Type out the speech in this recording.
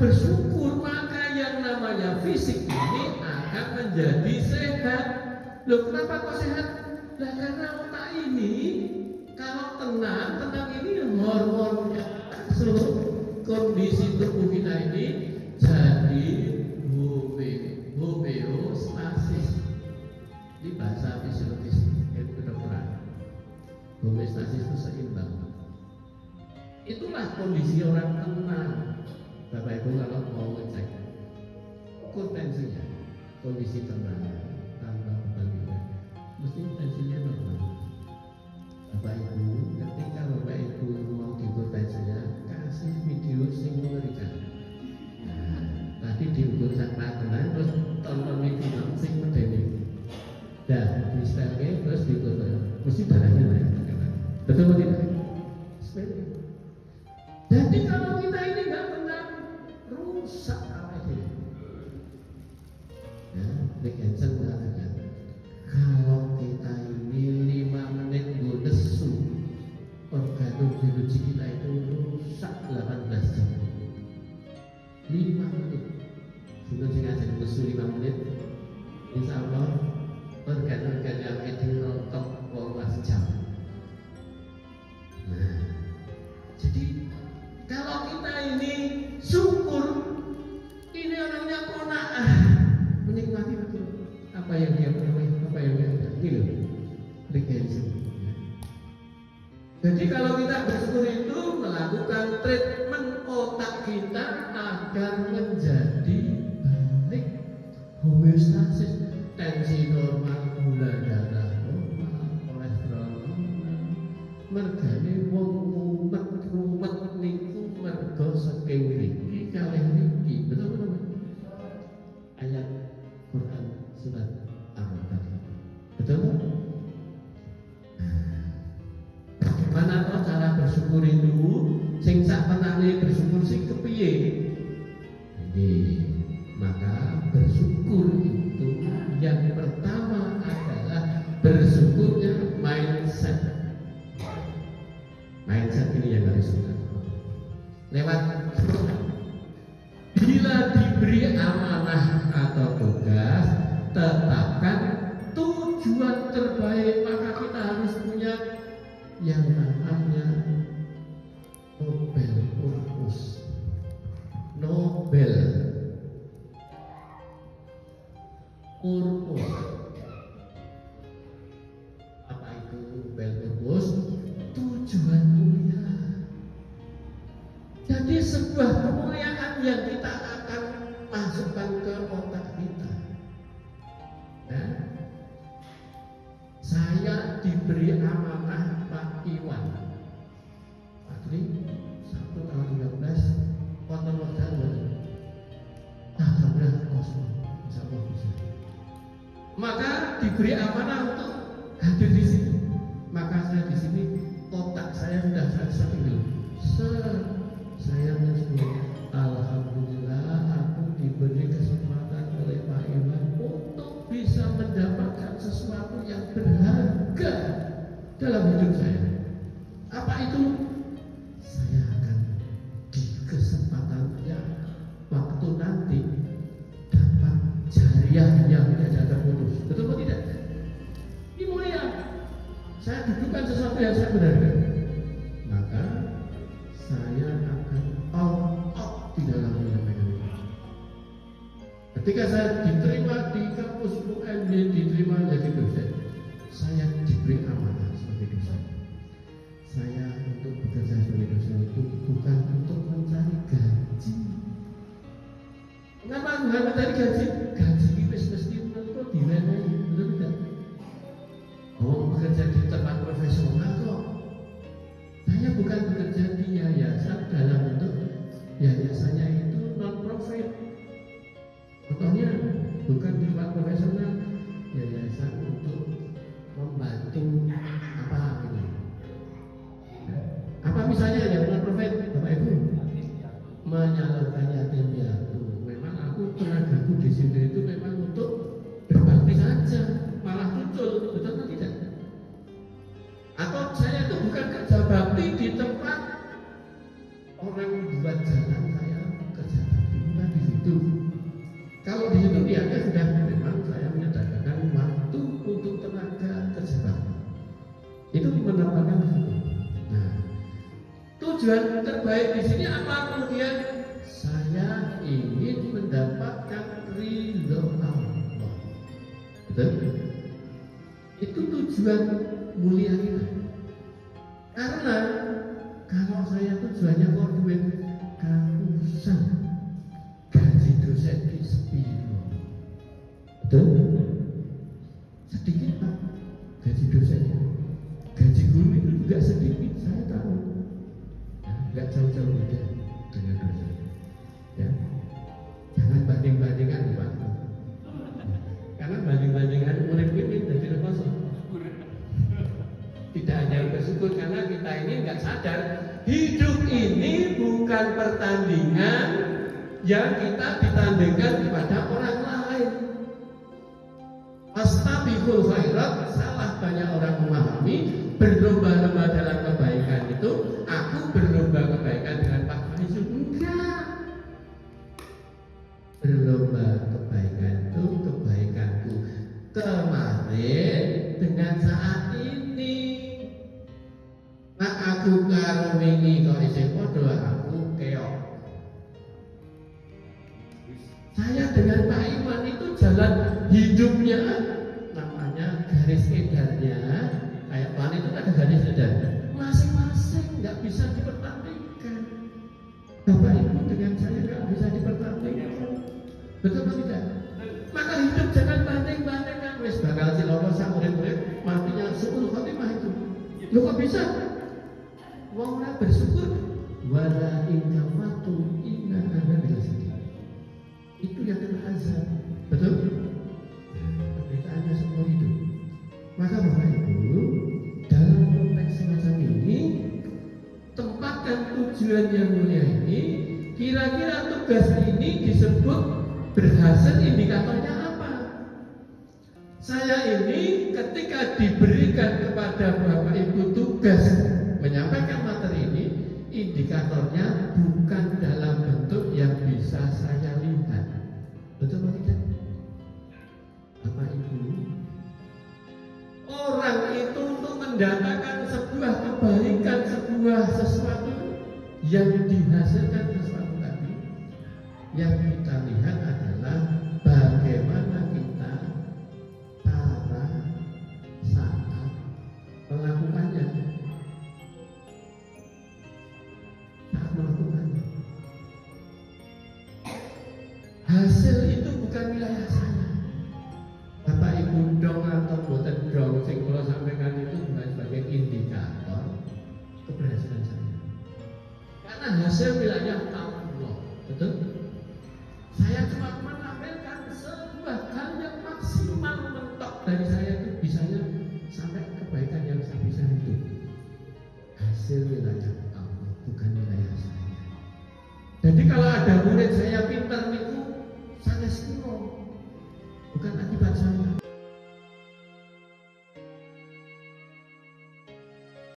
bersyukur, maka yang namanya fisik ini akan menjadi sehat. Loh, kenapa kok sehat? Nah, karena otak ini kalau tenang ini hormonnya, kondisi tubuh kita ini jadi homeostasis. Ini bahasa fisiologis ilmu kedokteran. Homeostasis itu seimbang. Itulah kondisi orang tenang. Bapak Ibu kalau mau ngecek ukur tensinya, kondisi tenang tanpa beban pikiran, mesti tensinya normal. Bapak Ibu, ketika Bapak Ibu mau diukur tensinya, kasih video sing mengerikan. Nah, tadi diukur sama tenang, terus tonton video sing medeni. Dah, misalnya terus diukur, mesti darahnya naik. Betul atau tidak? Sepeda. Jadi kalau kita ini nggak tenang, rusak apa ini? Ya, Rick Hansen mengatakan, kalau kita ini 5 menit nesu, organ biologi kita itu rusak 18 jam. 5 menit. Sudah sengaja nesu 5 menit, insya Allah organ-organ yang itu rontok 12 jam. Nah, jadi kalau kita ini syukur, ini orangnya qanaah, menikmati betul apa yang dia peroleh, apa yang dia ada. Ini loh, regensi. Jadi kalau kita bersyukur itu melakukan treatment otak kita agar menjadi balik, homeostasis, tensi normal, gula darah normal, kolesterol normal, mergane wong rumet niku mergo saking mriki kalih mriki. Betul. Ayat Quran surat Al-Baqarah. Betul? Bagaimana kok cara bersyukur itu? Sing sak penane bersyukur sing kepiye? Jadi, maka bersyukur itu yang pertama adalah bersyukurnya mindset. Mindset ini yang harus kita lewat bila diberi amanah atau tugas, tetapkan tujuan terbaik, maka kita harus punya yang namanya Nobel Purpose. Nobel Purpose. Apa itu Nobel Purpose? Tujuan mulia. Jadi sebuah kemuliaan yang kita akan masukkan ke otak kita. Nah, saya diberi amanah Pak Iwan. Patri 1 tahun 13 konten modal. Alhamdulillah kosong, insyaallah bisa. Maka diberi amanah untuk hadir di sini. Maka saya di sini otak saya sudah tinggal. Saya bersyukur, alhamdulillah aku diberi kesempatan oleh Pak Iwan untuk bisa mendapatkan sesuatu yang berharga dalam hidup saya. Apa itu? Saya akan di kesempatannya waktu nanti dapat jariah yang tidak terputus. Betul atau tidak? Ini mulia. Saya dudukan sesuatu yang saya berharga. Maka saya akan all out di dalam menyampaikan itu. Ketika saya diterima di kampus UNY, diterima menjadi dosen, saya diberi amanah sebagai dosen. Saya untuk bekerja sebagai dosen itu bukan untuk mencari gaji. Kenapa bukan mencari gaji? Gaji ini mesti menurut diwenehi, betul tidak? Oh, bekerja di tempat profesional kok. Saya bukan bekerja di yayasan dalam bentuk yayasannya itu non-profit. Contohnya bukan di tempat profesional, yayasan untuk membantu apa ini. Apa misalnya yang non-profit, Bapak Ibu? Menyalurkan yatim piatu. Memang aku tenagaku di sini itu memang untuk berbakti saja, malah muncul, betul atau tidak? Atau saya itu bukan kerja bakti di tempat orang buat jalan, saya kerja bakti. Itu menerapkan itu. Nah, tujuan terbaik di sini apa kemudian? Saya ingin mendapatkan ridho Allah. Betul? Itu tujuan mulia kita. Karena kalau saya tujuannya kok duit kausan, gaji dosen di sepiro. Betul? Sedikit Pak gaji dosen. Gaji guru itu juga sedikit, saya tahu. Enggak jauh-jauh beda dengan dosen. Ya, jangan banding-bandingkan Pak. Karena banding-bandingan murid ini jadi kosong. Tidak hanya bersyukur karena kita ini nggak sadar hidup ini bukan pertandingan yang kita ditandingkan kepada orang lain. Astabiqul khairat, salah banyak orang memahami berlomba-lomba dalam kebaikan itu. Aku berlomba kebaikan dengan Pak Faizu, enggak. Berlomba kebaikan itu kebaikanku kemarin dengan saat ini. Nah aku karo wingi kok isih padha aku keok. Saya dengan Pak Iwan itu jalan hidupnya namanya garis edarnya. Kayak Pak itu ada garis edar. Masing-masing nggak bisa dipertandingkan. Bapak Ibu dengan saya nggak bisa dipertandingkan. Betul atau tidak? Maka hidup jangan banding-bandingkan. Wes bakal cilaka sak urip-urip matinya 10 khotimah itu. Lu kok bisa? Wong ora bersyukur wala in kafatu inna adzabal sadid. Itu yang kena azab. Betul? Perbedaannya seumur hidup. Maka Bapak Ibu dalam konteks semacam ini tempatkan tujuan yang mulia ini. Kira-kira tugas ini disebut berhasil indikatornya apa? Saya ini ketika diberikan kepada Bapak Ibu tugas menyampaikan materi ini, indikatornya bukan dalam bentuk yang bisa saya lihat. Betul atau tidak? Bapak Ibu, orang itu untuk mendapatkan sebuah kebaikan, sebuah sesuatu yang dihasilkan sesuatu tadi, yang kita lihat adalah bagaimana kita cara saat melakukannya. Saat melakukannya. Hasil itu bukan wilayah saya. Bapak Ibu dong atau boten dong, sing kula sampaikan itu bukan sebagai indikator keberhasilan saya. Karena hasil wilayah Allah, betul? Saya cuma menampilkan sebuah hal yang maksimal mentok dari saya itu bisanya sampai kebaikan yang saya bisa itu. Hasil wilayah Allah, bukan wilayah saya. Jadi kalau ada murid saya pintar itu, saya sino, bukan akibat saya.